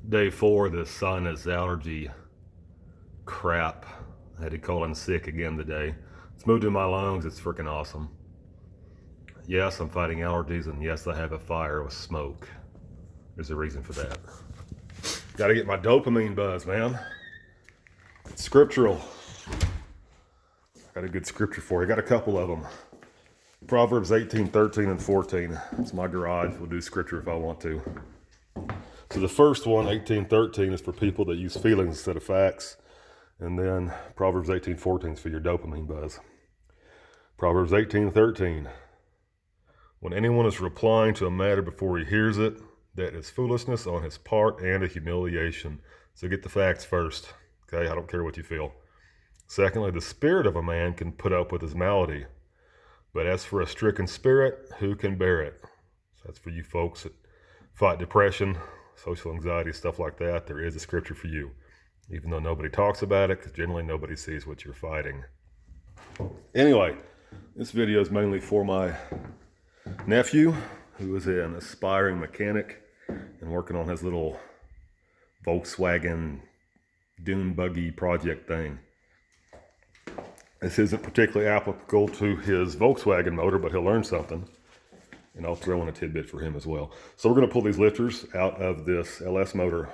Day 4 of this sinus allergy crap. I had to call in sick again today. It's moved in my lungs. It's freaking awesome. Yes, I'm fighting allergies, and yes, I have a fire with smoke. There's a reason for that. Got to get my dopamine buzz, man. It's scriptural. Got a good scripture for you. Got a couple of them. Proverbs 18, 13, and 14. It's my garage. We'll do scripture if I want to. So the first one, 18:13, is for people that use feelings instead of facts. And then Proverbs 18:14 is for your dopamine buzz. Proverbs 18:13. When anyone is replying to a matter before he hears it, that is foolishness on his part and a humiliation. So get the facts first. Okay, I don't care what you feel. Secondly, the spirit of a man can put up with his malady. But as for a stricken spirit, who can bear it? So that's for you folks that fight depression, social anxiety, stuff like that. There is a scripture for you, even though nobody talks about it, because generally nobody sees what you're fighting. Anyway, this video is mainly for my nephew, who is an aspiring mechanic and working on his little Volkswagen dune buggy project thing. This isn't particularly applicable to his Volkswagen motor, but he'll learn something. And I'll throw in a tidbit for him as well. So we're going to pull these lifters out of this LS motor.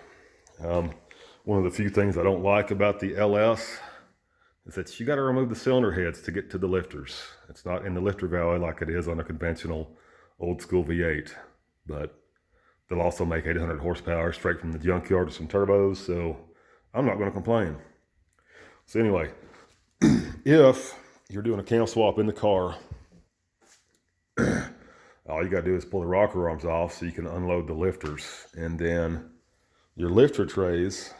One of the few things I don't like about the LS is that you got to remove the cylinder heads to get to the lifters. It's not in the lifter valley like it is on a conventional old school V8. But they'll also make 800 horsepower straight from the junkyard with some turbos. So I'm not going to complain. So anyway, if you're doing a cam swap in the car, all you got to do is pull the rocker arms off so you can unload the lifters. And then your lifter trays,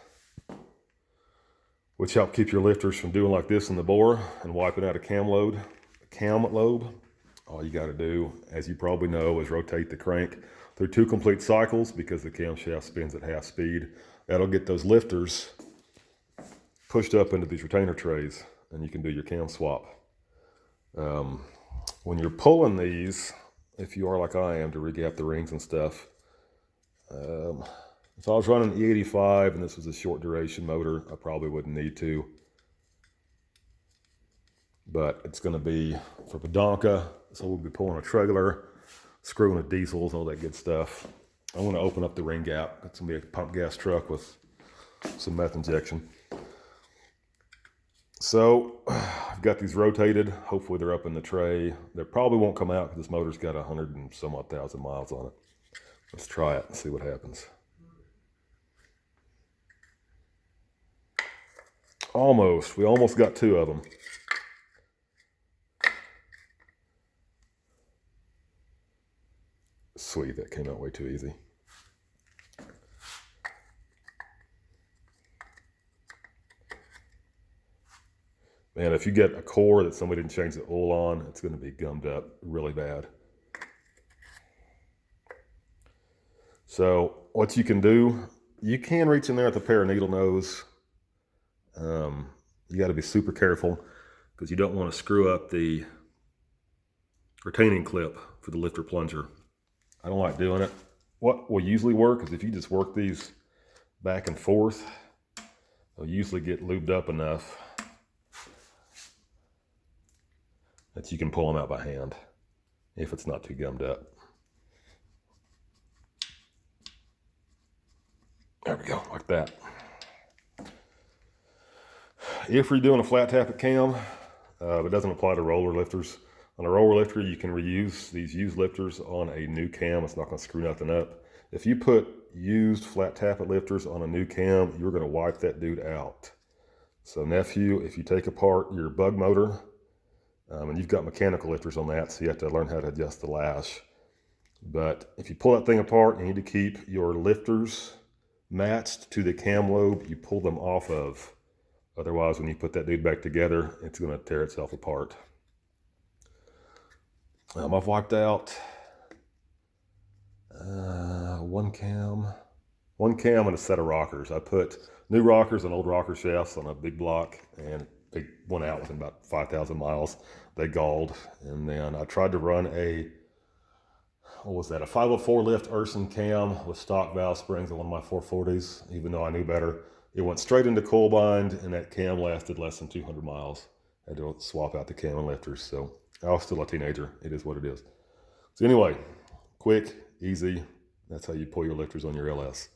which help keep your lifters from doing like this in the bore and wiping out a cam lobe. All you got to do, as you probably know, is rotate the crank through 2 complete cycles because the camshaft spins at half speed. That'll get those lifters pushed up into these retainer trays, and you can do your cam swap. When you're pulling these, if you are like I am, to regap the rings and stuff, if I was running E85 and this was a short duration motor, I probably wouldn't need to. But it's going to be for Badonka, so we'll be pulling a trailer, screwing with diesels, all that good stuff. I want to open up the ring gap. It's going to be a pump gas truck with some meth injection. So I've got these rotated. Hopefully they're up in the tray. They probably won't come out because this motor's got 100 and some odd thousand miles on it. Let's try it and see what happens. Almost. We almost got 2 of them. Sweet, that came out way too easy. Man, if you get a core that somebody didn't change the oil on, it's going to be gummed up really bad. So what you can do, you can reach in there with a pair of needle nose. You got to be super careful because you don't want to screw up the retaining clip for the lifter plunger. I don't like doing it. What will usually work is if you just work these back and forth, they'll usually get lubed up enough that you can pull them out by hand if it's not too gummed up. There we go, like that. If you're doing a flat tappet cam, it doesn't apply to roller lifters. On a roller lifter, you can reuse these used lifters on a new cam. It's not going to screw nothing up. If you put used flat tappet lifters on a new cam, you're going to wipe that dude out. So nephew, if you take apart your bug motor, and you've got mechanical lifters on that, so you have to learn how to adjust the lash. But if you pull that thing apart, you need to keep your lifters matched to the cam lobe you pull them off of. Otherwise, when you put that dude back together, it's going to tear itself apart. I've wiped out one cam and a set of rockers. I put new rockers and old rocker shafts on a big block, and they went out within about 5,000 miles. They galled, and then I tried to run a what was that? A 504 lift Urson cam with stock valve springs on one of my 440s. Even though I knew better, it went straight into coil bind, and that cam lasted less than 200 miles. I had to swap out the cam and lifters, so I was still a teenager. It is what it is. So anyway, quick, easy. That's how you pull your lifters on your LS.